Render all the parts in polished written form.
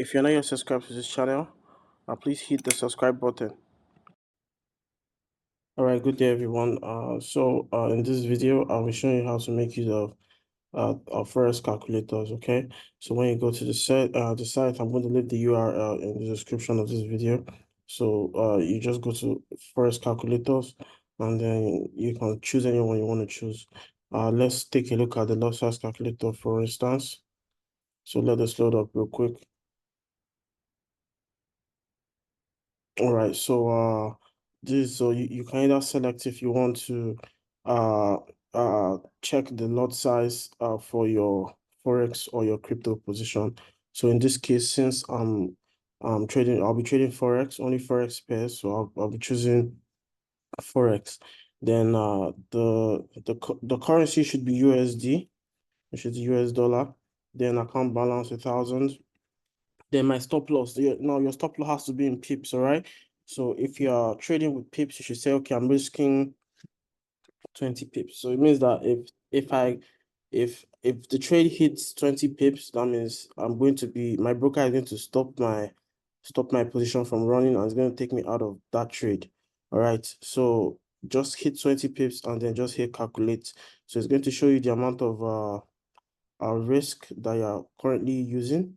If you're not yet subscribed to this channel, please hit the subscribe button. All right, good day, everyone. In this video, I will show you how to make use of Forex calculators. Okay, so when you go to the site, I'm going to leave the URL in the description of this video. So you just go to Forex calculators, and then you can choose anyone you want to choose. Let's take a look at the lot size calculator, for instance. So let us load up real quick. All right, so you can either select if you want to uh check the lot size for your Forex or your crypto position. So in this case, since I'll be trading Forex, only Forex pairs, so I'll be choosing Forex. Then the currency should be USD, which is US dollar. Then account balance 1,000. Then my stop loss, now your stop loss has to be in pips, all right? So if you're trading with pips, you should say, okay, I'm risking 20 pips. So it means that if the trade hits 20 pips, that means my broker is going to stop my position from running, and it's going to take me out of that trade. All right. So just hit 20 pips and then just hit calculate. So it's going to show you the amount of risk that you're currently using.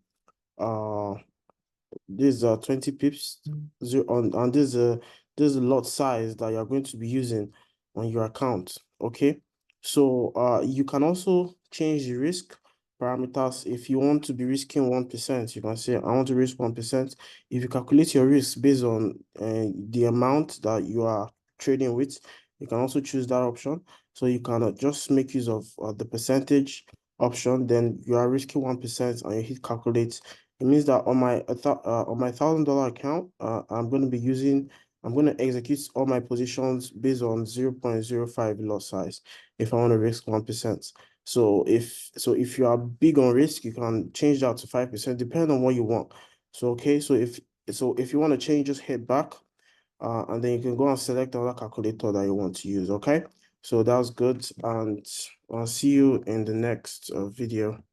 This 20 pips and this is a lot size that you're going to be using on your account. Okay, so you can also change the risk parameters. If you want to be risking 1%, you can say I want to risk 1%. If you calculate your risk based on the amount that you are trading with, you can also choose that option. So you can just make use of the percentage option. Then you are risking 1% and you hit calculate. It means that on my $1,000 account, I'm going to execute all my positions based on 0.05 lot size if I want to risk 1%. So if you are big on risk, you can change that to 5%, depending on what you want. So okay, so if you want to change, just hit back, and then you can go and select another calculator that you want to use. Okay, so that's good, and I'll see you in the next video.